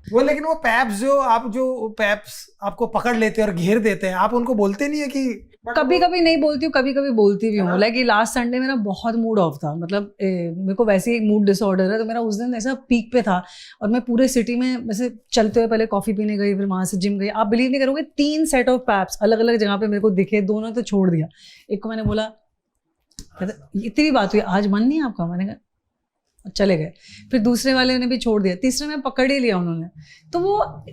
वो लेकिन वो पैप्स जो पैप्स आपको पकड़ लेते हैं और घेर देते हैं, आप उनको बोलते नहीं है कि? कभी कभी नहीं बोलती हूँ, कभी कभी बोलती भी हूँ। लाइक लास्ट संडे मेरा बहुत मूड ऑफ था, मतलब मेरे को वैसे ही मूड डिसऑर्डर है, तो मेरा उस दिन ऐसा पीक पे था और मैं पूरे सिटी में वैसे चलते हुए पहले कॉफी पीने गई, फिर वहाँ से जिम गई। आप बिलीव नहीं करोगे 3 सेट ऑफ पैप्स अलग अलग जगह पे मेरे को दिखे, दोनों तो छोड़ दिया। एक को मैंने बोला इतनी भी बात हुई, आज मन नहीं आपका? मैंने कहा चले गए। फिर दूसरे वाले ने भी छोड़ दिया, तीसरे में पकड़ ही लिया उन्होंने। तो वो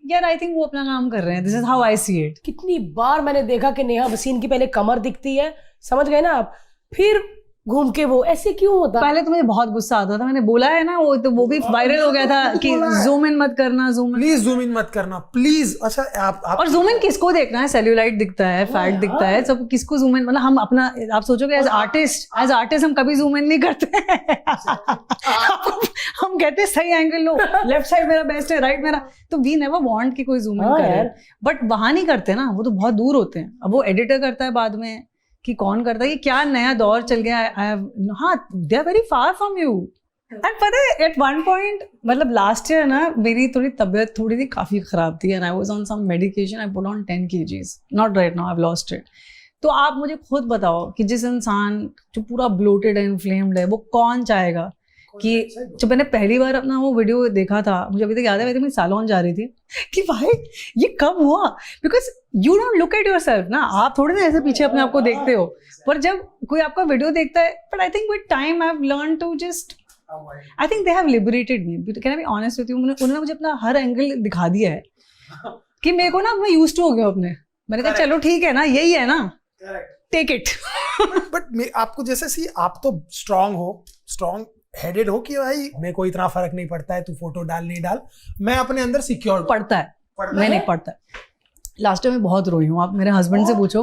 यार आई थिंक वो अपना काम कर रहे हैं। This is how I see it. कितनी बार मैंने देखा कि नेहा भसीन की पहले कमर दिखती है, समझ गए ना आप, फिर घूम के वो ऐसे क्यों होता? पहले तो मुझे बहुत गुस्सा आता था, मैंने बोला है ना, वो भी वायरल हो गया था कि जूम इन मत करना, प्लीज जूम इन मत करना प्लीज। अच्छा आप और जूम इन किसको देखना है? सेल्यूलाइट दिखता है, फैट दिखता है, सब किसको जूम इन? मतलब हम अपना, आप सोचोगे एज आर्टिस्ट हम कभी जूम इन नहीं करते हम कहते हैं सही एंगल लो, लेफ्ट साइड मेरा बेस्ट है, राइट मेरा, तो वी नेवर वांट कि कोई जूम इन करे। बट वहां नहीं करते ना, वो तो बहुत दूर होते हैं। अब वो एडिटर करता है बाद में कि कौन करता है, ये क्या नया दौर चल गया है। हाँ, they are very far from you. And पता है एट वन पॉइंट, मतलब लास्ट ईयर ना मेरी थोड़ी तबीयत थोड़ी सी काफ़ी ख़राब थी and I was on some medication, I put on 10 kgs, not right now, I have lost it. तो आप मुझे खुद बताओ कि जिस इंसान जो पूरा ब्लोटेड है, इन्फ्लेम्ड है, वो कौन चाहेगा कि जब मैंने पहली बार अपना वो वीडियो देखा था, मुझे अभी तक याद है, मैं सैलून जा रही थी कि भाई ये कब हुआ? Because you don't look at yourself ना, आप थोड़े ना ऐसे पीछे अपने आप को देखते हो, पर जब कोई आपका वीडियो देखता है, but I think with time I have learn to just, I think they have liberated me. Can I be honest with you, उन्होंने मुझे अपना हर एंगल दिखा दिया है कि मेरे को ना, मैं यूज्ड टू हो गया अपने। मैंने कहा चलो ठीक है ना, यही है ना, टेक इट। बट आपको जैसे आप तो स्ट्रॉन्ग हेडेड हो कि भाई मेरे को इतना फर्क नहीं पड़ता है, तू फोटो डाल नहीं डाल, मैं अपने अंदर सिक्योर। पड़ता है, मैं नहीं पड़ता। लास्ट टाइम मैं बहुत रोई हूँ, आप मेरे हस्बैंड से पूछो।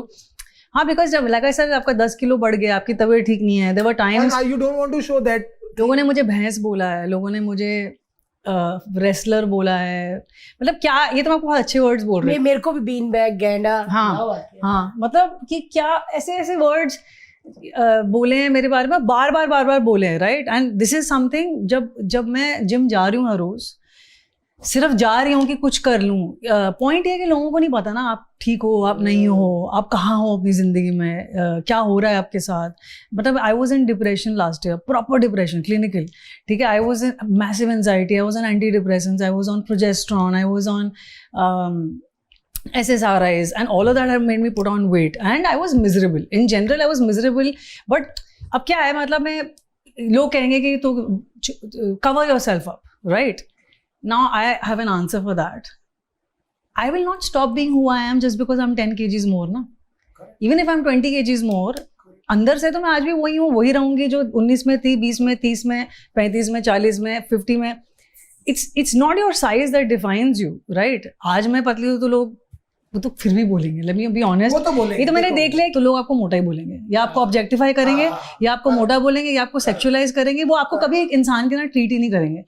हाँ, बिकॉज जब लगा सर आपका 10 किलो बढ़ गया, आपकी तबीयत ठीक नहीं है, there were times you don't want to show that. लोगों ने मुझे भैंस बोला है, लोगों ने मुझे रेसलर बोला है, मतलब क्या, ये तो मैं आपको बहुत अच्छे वर्ड्स बोल रही हूँ। मेरे को भी बीन बैग, गैंडा, हाँ, मतलब कि क्या ऐसे वर्ड्स बोले हैं मेरे बारे में, बार बार बोले हैं, right. And this is something, जब मैं जिम जा रही हूँ हर रोज, सिर्फ जा रही हूँ कि कुछ कर लूँ। पॉइंट ये है कि लोगों को नहीं पता ना, आप ठीक हो, आप नहीं हो, आप कहाँ हो अपनी ज़िंदगी में, क्या हो रहा है आपके साथ। मतलब I was in depression last year, proper depression, clinical, ठीक है। I was in massive anxiety, I was on anti depressions, I was on progesterone, I was on SSRIs, and all of that have made me put on weight, and I was miserable. In general, I was miserable. But अब क्या है, मतलब मैं, लोग कहेंगे कि तो cover yourself up, right? Now I have an answer for that. I will not stop being who I am just because I'm 10 kgs more, ना. Even if I'm 20 kgs more, अंदर से तो मैं आज भी वही हूँ, वही रहूँगी जो 19 में थी, 20 में, 30 में, 35 में, 40 में, 50 में. It's not your size that defines you, right? आज मैं पतली हूँ तो लोग वो तो फिर भी बोलेंगे, let me be honest, ये तो मैंने देख लिया, तो लोग आपको मोटा ही बोलेंगे, या आपको ऑब्जेक्टिफाई करेंगे, या आपको मोटा बोलेंगे, या आपको सेक्सुअलाइज करेंगे, वो आपको कभी एक इंसान के ना ट्रीट ही नहीं करेंगे।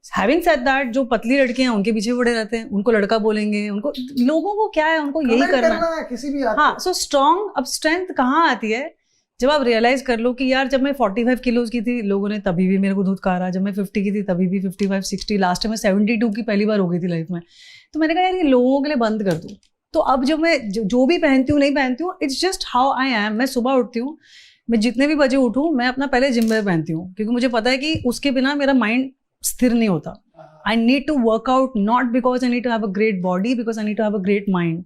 हैविंग सेड दैट, जो पतली लड़कियां हैं उनके पीछे पड़े रहते हैं, उनको लड़का बोलेंगे, उनको, लोगों को क्या है, उनको यही करना है किसी भी। हाँ, सो स्ट्रॉन्ग, अब स्ट्रेंथ कहाँ आती है? जब आप रियलाइज कर लो कि यार जब मैं 45 किलोज की थी, लोगों ने तभी भी मेरे को धुतकारा, जब मैं 50 की थी तभी भी 55, 60, लास्ट टाइम मैं 72 की पहली बार हो गई थी लाइफ में, तो मैंने कहा यार ये लोगों के लिए बंद कर दूँ। तो अब जब मैं जो भी पहनती हूँ, नहीं पहनती हूँ, it's just how I am. मैं सुबह उठती हूँ, मैं जितने भी बजे उठूँ, मैं अपना पहले जिम वेयर पहनती हूँ, क्योंकि मुझे पता है कि उसके बिना मेरा माइंड स्थिर नहीं होता। I need to work out, not because I need to have a great body, because I need to have a great mind,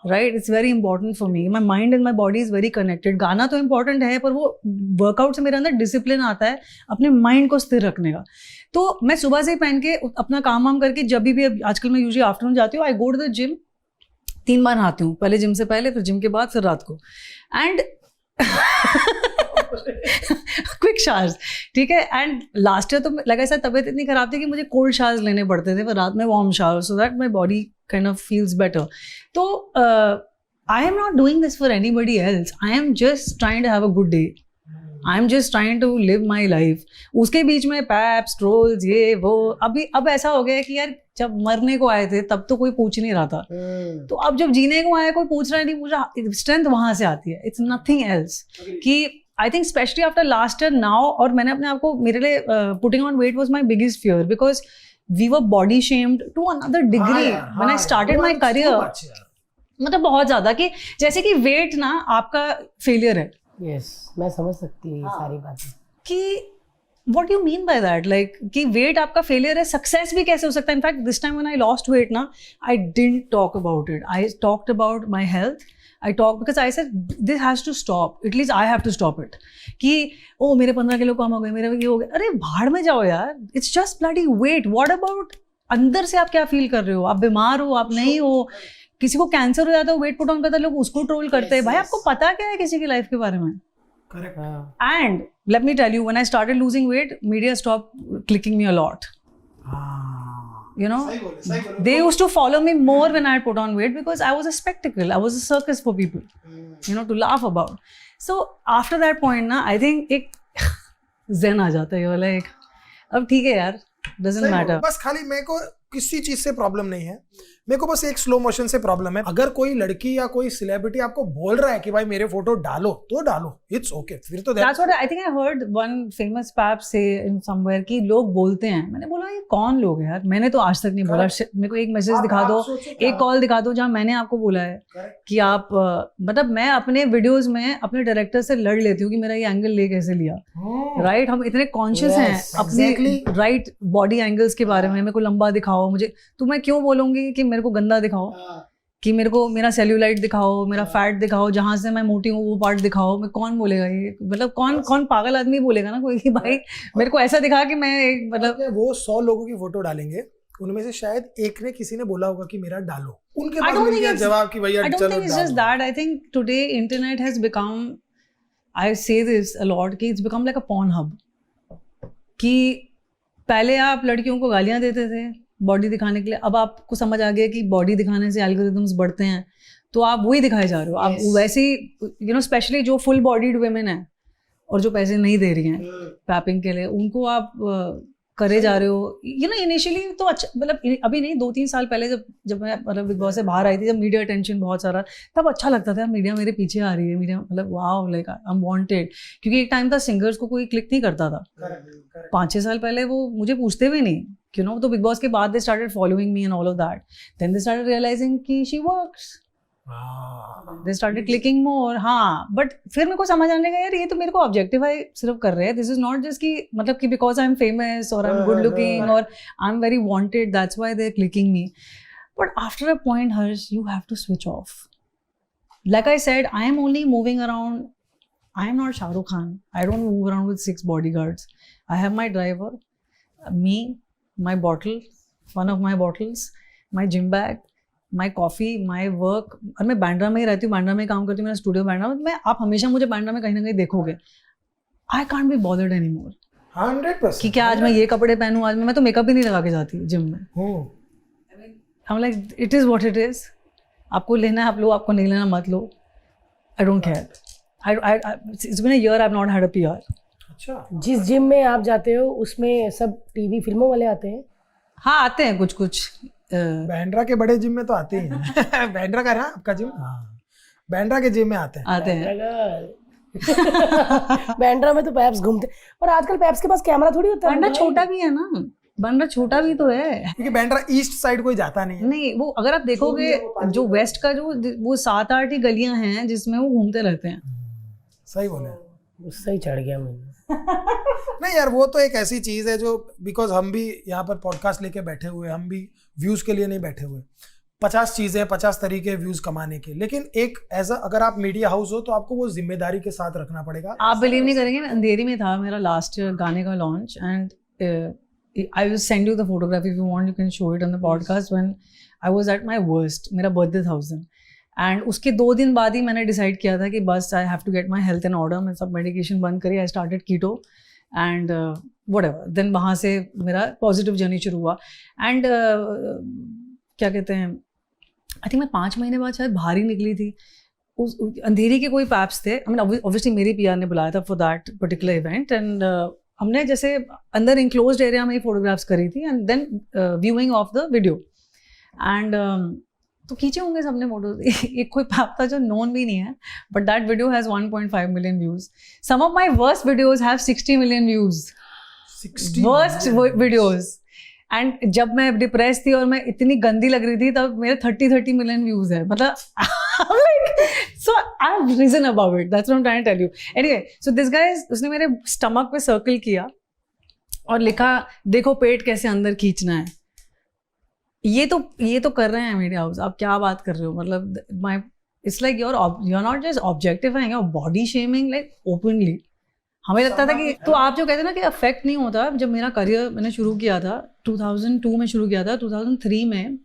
right. It's very important for me, my mind and my body is very connected. गाना तो important है, पर वो workout से मेरे अंदर discipline आता है अपने माइंड को स्थिर रखने का। तो मैं सुबह से ही पहन के अपना काम वाम करके, जब भी आजकल मैं यूजुअली आफ्टरनून जाती हूँ, आई गो टू द जिम, 3 बार नहाती हूँ, पहले जिम से पहले, फिर जिम के बाद, फिर रात को, एंड क्विक शावर्स, ठीक है। एंड लास्ट ईयर तो लगा ऐसा, तबीयत इतनी खराब थी कि मुझे कोल्ड शावर्स लेने पड़ते थे, फिर रात में warm shower, so that my body kind of feels better. तो I am not doing this for anybody else, I am just trying to have a good day, I am just trying to live my life. उसके बीच में paps, trolls, ये वो, अब ऐसा हो गया है कि यार जब मरने को आए थे तब तो कोई पूछ नहीं रहा था, तो अब जब जीने को आया कोई पूछ रहा नहीं, पूछ रहा, स्ट्रेंथ वहां से आती है, इट्स नथिंग एल्स। कि I think specially after last year now, और मैंने अपने आप को, मेरे लिए putting on weight was my biggest fear, because we were body shamed to another degree when I started my career. मतलब बहुत ज्यादा कि जैसे कि वेट ना आपका फेलियर है. यस, मैं समझ सकती हूँ ये सारी बातें कि what do you mean by that? Like कि वेट आपका फेलियर है, सक्सेस भी कैसे हो सकता है? In fact this time when I lost weight ना, I didn't talk about it. I talked about my health. I talk because I said this has to stop. At least I have to stop it. कि ओ मेरे 15 kilo कम हो गए, मेरे ये हो गए. अरे भाड़ में जाओ यार. It's just bloody weight. What about अंदर से आप क्या फील कर रहे हो? आप बीमार हो, आप नहीं हो, किसी को कैंसर हो जाता है, वेट पुट ऑन करता है, लोग उसको ट्रोल करते हैं. भाई आपको पता क्या है किसी की लाइफ के बारे में? Correct. And let me tell you, when I started losing weight, media stopped clicking me a lot. You know, they used to follow me more when I had put on weight because I was a spectacle. I was a circus for people, you know, to laugh about. So after that point ना, I think एक zen आ जाता है. You're like, अब ठीक है यार, doesn't matter. बस खाली मेरे को किसी चीज से प्रॉब्लम नहीं है, मेरे को बस एक स्लो मोशन से प्रॉब्लम है. अगर कोई लड़की या कोई सेलिब्रिटी आपको बोल रहा है कि भाई मेरे फोटो डालो, तो डालो, इट्स ओके. फिर तो That's what I think I heard one famous pap say in somewhere कि लोग बोलते हैं. मैंने बोला ये कौन लोग हैं यार? मैंने तो आज तक नहीं बोला. मेरे को एक मैसेज दिखा दो, एक कॉल दिखा दो जहाँ मैंने आपको बोला है कि आप मतलब मैं अपने वीडियोस में अपने डायरेक्टर से लड़ लेती हूँ कि मेरा ये एंगल ले कैसे लिया. राइट, हम इतने कॉन्शियस हैं अपनी राइट बॉडी एंगल्स के बारे में. मेरे को लंबा दिखाओ, मुझे तो मैं क्यों बोलूंगी कि मेरे को गंदा दिखाओ, कि मेरे को मेरा सेल्यूलाइट दिखाओ, मेरा फैट दिखाओ, जहां से मैं मोटी हूँ वो पार्ट दिखाओ. मैं कौन बोलेगा ये? मतलब कौन पागल आदमी बोलेगा ना कोई कि भाई मेरे को ऐसा दिखा कि मैं एक मतलब वो 100 लोगों की फोटो डालेंगे, उनमें से शायद एक ने किसी ने बोला होगा कि मेरा डालो. उनके पास मिल गया जवाब कि भैया चलो डालो. just that. I think today internet has become, I say this a lot, कि it's become like a porn hub. कि पहले आप लड़कियों को गालियां देते थे बॉडी दिखाने के लिए, अब आपको समझ आ गया कि बॉडी दिखाने से एल्गोरिथम्स बढ़ते हैं, तो आप वही दिखाए जा रहे हो. आप वैसे ही यू नो, स्पेशली जो फुल बॉडीड वुमेन है और जो पैसे नहीं दे रही हैं पैपिंग के लिए, उनको आप करे जा रहे हो. यू नो इनिशियली तो अच्छा, मतलब अभी नहीं, 2-3 साल पहले जब मैं मतलब बिग बॉस से बाहर आई थी, जब मीडिया अटेंशन बहुत सारा, तब अच्छा लगता था मीडिया मेरे पीछे आ रही है, मीडिया मतलब wow, like I am wanted. क्योंकि एक टाइम था सिंगर्स को कोई क्लिक नहीं करता था. 5-6 साल पहले वो मुझे पूछते भी नहीं, you know. तो बिग बॉस के बाद they started following me and all of that. Then they started realising कि she works. They started clicking more. हाँ, बट फिर मेरे को समझ आने का यार ये तो मेरे को ऑब्जेक्टिफाई सिर्फ कर रहे हैं. दिस इज नॉट जस्ट कि मतलब कि बिकॉज आई एम फेमस और आई एम गुड लुकिंग और I am very wanted, that's why they are clicking me. But after a point Harsh, you have to switch off. Like I said, I am only moving around. I am not Shah Rukh Khan. I don't move around with 6 bodyguards. I have my driver, me, my bottle, one of my bottles, my gym bag, my coffee, my work. और मैं बांद्रा में ही रहती हूँ, बांद्रा में काम करती हूँ, मेरा स्टूडियो बांद्रा में. मैं आप हमेशा मुझे बांद्रा में कहीं ना कहीं देखोगे. I can't be bothered anymore. 100%. कि क्या आज मैं ये कपड़े पहनूँ, आज मैं तो मेकअप भी नहीं लगा के जाती जिम में. I'm like, it is what it is. आपको लेना है आप लो, आपको नहीं लेना मत लो. I don't care. It's been a year I've not had a PR. अच्छा. जिस जिम में आप जाते हो उसमें सब टीवी फिल्मों वाले आते हैं? हाँ, आते हैं कुछ. बांद्रा के बड़े जिम में तो आते ही हैं. बांद्रा का है ना आपका जिम? हाँ, बांद्रा के जिम में आते हैं. बांद्रा में तो पैप्स घूमते, और आजकल पैप्स के पास कैमरा थोड़ी होता है. बांद्रा छोटा भी है ना, बांद्रा छोटा भी तो है. क्योंकि बांद्रा ईस्ट साइड कोई जाता नहीं है. नहीं, वो अगर आप देखोगे जो वेस्ट का जो वो 7-8 ही गलियां हैं जिसमें वो घूमते रहते हैं. सही बोले. सही चढ़ गया मैंने. नहीं यार, वो तो एक ऐसी चीज है जो, बिकॉज हम भी यहाँ पर पॉडकास्ट लेके बैठे हुए, हम भी व्यूज के लिए नहीं बैठे हुए. 50 चीजें, 50 तरीके व्यूज कमाने के. लेकिन एक ऐसा, अगर आप मीडिया हाउस हो तो आपको वो जिम्मेदारी के साथ रखना पड़ेगा. आप बिलीव नहीं करेंगे, मैं अंधेरी में था, मेरा लास्ट गाने का launch, and I will send you the photograph if you want. You can show it on the podcast. When I was at my worst, मेरा birthday था उस दिन, एंड उसके 2 दिन बाद ही मैंने डिसाइड किया था कि बस I have to get my health in order. मैं सब मेडिकेशन बंद करी, I started keto and whatever. Then वहाँ से मेरा पॉजिटिव जर्नी शुरू हुआ. एंड क्या कहते हैं, आई थिंक मैं 5 महीने बाद शायद बाहर ही निकली थी. उस अंधेरी के कोई पैप्स थे, आई मीन ऑब्वियसली मेरी PR ने बुलाया था for that particular event, and हमने जैसे अंदर इंक्लोज्ड एरिया में ही फोटोग्राफ्स करी थी, and then viewing of the video. And तो खींचे होंगे सबने फोटोज. एक कोई पैप था जो नोन भी नहीं है, but that video has 1.5 million views. Some of my worst videos have 60 million views. Worst videos. And जब मैं डिप्रेस थी और मैं इतनी गंदी लग रही थी तब मेरे 30 मिलियन व्यूज है मतलब so I have reason about it, that's what I am trying to tell you. Anyway so this guys उसने मेरे स्टमक पे सर्कल किया और लिखा देखो पेट कैसे अंदर खींचना है। ये तो कर रहे हैं मीडिया हाउस, आप क्या बात कर रहे हो, मतलब my it's like you are not just objectifying, you are body shaming like openly. हमें लगता था कि तो आप जो कहते हैं ना कि अफेक्ट नहीं होता, जब मेरा करियर मैंने शुरू किया था 2002 में शुरू किया था, 2003 में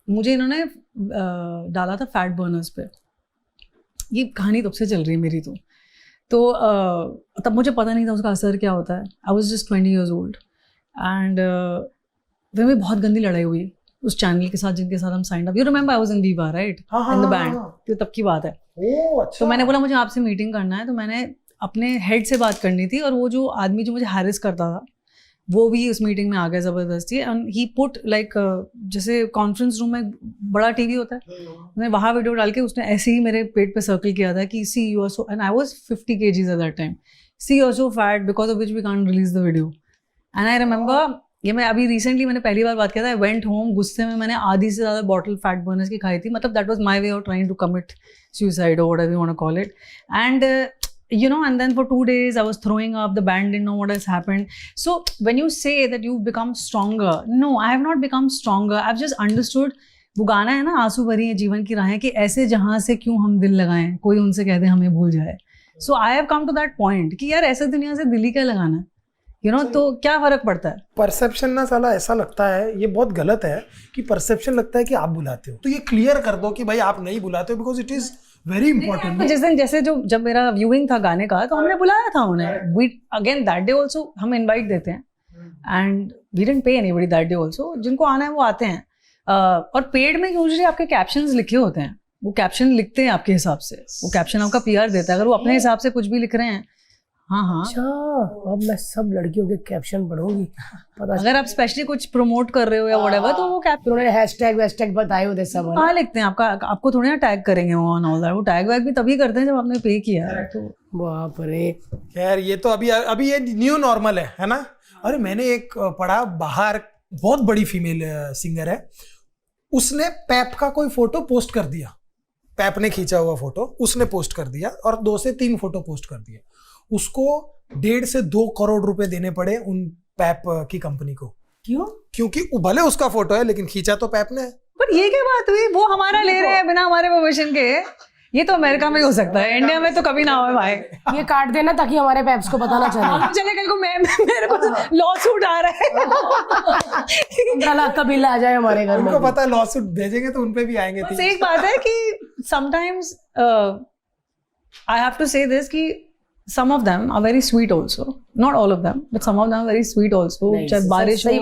मुझे इन्होंने डाला था फैट बर्नर्स पे। ये कहानी तब से चल रही है मेरी तो तब मुझे पता नहीं था उसका असर क्या होता है। I was just 20 years old and फिर में बहुत गंदी लड़ाई हुई उस चैनल के साथ जिनके साथ हम signed up. You remember I was in Viva right, in the band, तो तब की बात है। अच्छा। तो मैंने बोला मुझे आपसे मीटिंग करना है, तो मैंने अपने हेड से बात करनी थी और वो जो आदमी जो मुझे हैरिस करता था वो भी उस मीटिंग में आ गया ज़बरदस्ती। एंड ही पुट लाइक जैसे कॉन्फ्रेंस रूम में बड़ा टीवी होता है, उसने वहाँ वीडियो डाल के उसने ऐसे ही मेरे पेट पे सर्कल किया था कि see you are so, and I was 50 kgs at that time, see you are so fat because of which we can't release the video. And I remember ये मैं अभी रिसेंटली मैंने पहली बार बात किया था, आई वेंट होम, गुस्से में मैंने आधी से ज़्यादा बॉटल फैट बर्नर्स की खाई थी, मतलब that was my way of trying to commit suicide or whatever you want to call it. And you know, and then for 2 days I was throwing up, the band didn't know what has happened. So when you say that you've become stronger, no, I have not become stronger. I've just understood, वो गाना है ना आंसू भरी है जीवन की राहें, कि ऐसे जहाँ से क्यों हम दिल लगाएं, कोई उनसे कह दे हमें भूल जाए। So I have come to that point कि यार ऐसे दुनिया से दिल ही क्या लगाना है, you know, तो क्या फर्क पड़ता है। परसेप्शन ना साला ऐसा लगता है, ये बहुत गलत है कि परसेप्शन लगता है कि आप बुलाते हो, तो ये क्लियर कर दो कि भाई आप नहीं बुलाते हो, because it is very important. तो जिस दिन जैसे जब मेरा व्यूइंग था गाने का तो हमने बुलाया था उन्हें, we again that day also हम इनवाइट देते हैं and we didn't pay anybody that day also, जिनको आना है वो आते हैं। और पेड में यूजुअली आपके कैप्शंस लिखे होते हैं, वो कैप्शन लिखते हैं आपके हिसाब से, वो कैप्शन आपका पीआर देता है, अगर वो अपने हिसाब से कुछ भी लिख रहे हैं। हाँ अच्छा, अब मैं सब लड़कियों के कैप्शन पढ़ूंगी, पता अगर आप स्पेशली कुछ प्रमोट कर रहे हो या व्हाटएवर तो वो कैप्शन उन्होंने हैशटैग बताए होते सब कहाँ लिखते हैं, आपको थोड़ी ना टैग करेंगे वो ऑन ऑल दैट, वो टैग वैग भी तभी करते हैं जब आपने पे किया है। तो बाप रे यार ये तो अभी ये न्यू नॉर्मल है ना। अरे मैंने एक पढ़ा, बाहर बहुत बड़ी फीमेल सिंगर है, उसने पैप का कोई फोटो पोस्ट कर दिया, पैप ने खींचा हुआ फोटो उसने पोस्ट कर दिया और 2 से 3 फोटो पोस्ट कर दिए, उसको 1.5 से 2 करोड़ रुपए देने पड़े उन पैप की कंपनी को। क्यों? क्योंकि भले उसका फोटो है लेकिन खींचा तो पैप ने है। पर ये क्या बात हुई, वो हमारा ले रहे हैं बिना हमारे परमिशन के। ये तो अमेरिका में हो सकता है, इंडिया में तो कभी ना हो भाई। ये काट देना ताकि हमारे पैप्स को पता ना चले। चले कल को मेरे को लॉ सूट आ रहा है 15 लाख का बिल आ जाए हमारे घर में। उनको पता है लॉ सूट भेजेंगे तो उनपे भी आएंगे। बस एक बात है कि समटाइम्स आई हैव टू से दिस कि some of them are very sweet also, not all of them but some of them are very sweet also। चाहे बारिश हो,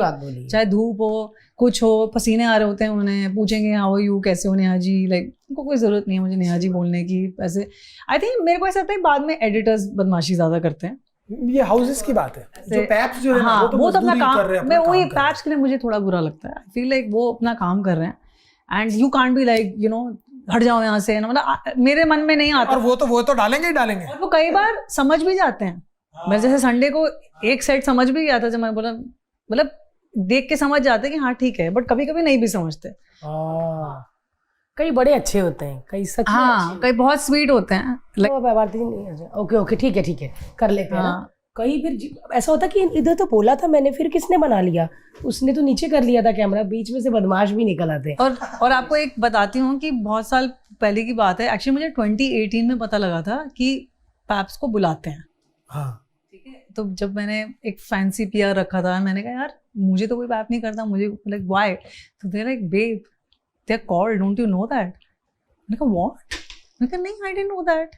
चाहे धूप हो, कुछ हो, पसीने आ रहे होते हैं, उन्हें पूछेंगे हाउ आर यू, कैसे हो नेहा जी, लाइक उनको कोई जरूरत नहीं है मुझे नेहा जी बोलने की। ऐसे आई थिंक मेरे को ऐसा लगता है बाद में एडिटर्स बदमाशी ज्यादा करते हैं। ये हाउसेस की बात है, जो पैप्स जो है ना, वो तो अपना काम कर रहे हैं, मैं वही पैप्स के लिए मुझे थोड़ा बुरा लगता है। आई फील लाइक वो अपना काम कर रहे हैं and you can't be like you know हट जाओ यहाँ से, मतलब मेरे मन में नहीं आता। और वो तो डालेंगे ही डालेंगे, और वो कई बार समझ भी जाते हैं। मैं जैसे संडे को एक सेट समझ भी गया था, जब मैंने बोला मतलब देख के समझ जाते हैं कि हाँ ठीक है, बट कभी कभी नहीं भी समझते। कई बड़े अच्छे होते हैं, कई सच में हाँ कई बहुत स्वीट होते हैं। ओके ठीक है कर लेते हैं ना। कई फिर ऐसा होता कि इधर तो बोला था मैंने, फिर किसने बना लिया, उसने तो नीचे कर लिया था कैमरा, बीच में से बदमाश भी निकल आते। और आपको एक बताती हूँ कि बहुत साल पहले की बात है, एक्चुअली मुझे 2018 में पता लगा था कि पैप्स को बुलाते हैं। हाँ ठीक है, तो जब मैंने एक फैंसी पीआर रखा था, मैंने कहा यार मुझे तो कोई पैप नहीं करता, मुझे लाइक व्हाई, तो they like babe they are called, don't you know that. मैंने कहा व्हाट, मैंने कहा नहीं आई डिडंट नो दैट।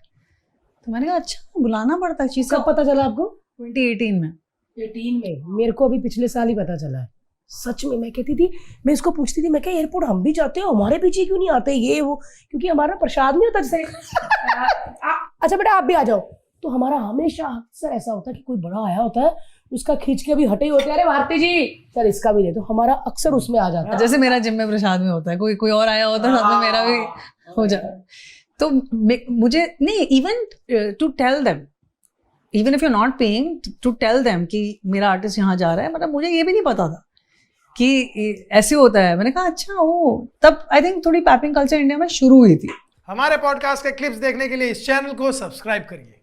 तो मैंने कहा अच्छा बुलाना पड़ता है चीज। कब पता चला आपको? 2018 में। 18 में मेरे को अभी पिछले साल ही पता चला है। सच में मैं कहती थी, मैं इसको पूछती थी, मैं क्या एयरपोर्ट हम भी जाते हैं, हमारे पीछे क्यों नहीं आते ये वो, क्योंकि हमारा प्रसाद नहीं होता जैसे अच्छा बेटा आप भी आ जाओ, तो हमारा हमेशा अक्सर ऐसा होता है कि कोई बड़ा आया होता है, उसका खींच के अभी हटे ही होते हैं, अरे भारती जी सर इसका भी दे, तो हमारा अक्सर उसमें आ जाता है। जैसे मेरा जिम में प्रसाद में होता है, कोई और आया होता है, साथ में मेरा भी हो जाता। तो मुझे नहीं, even to tell them, even if you not paying, to tell them कि मेरा आर्टिस्ट यहाँ जा रहा है, मतलब मुझे ये भी नहीं पता था कि ऐसे होता है। मैंने कहा अच्छा ओ, तब आई थिंक थोड़ी पैपिंग कल्चर इंडिया में शुरू हुई थी। हमारे पॉडकास्ट के क्लिप्स देखने के लिए इस चैनल को सब्सक्राइब करिए।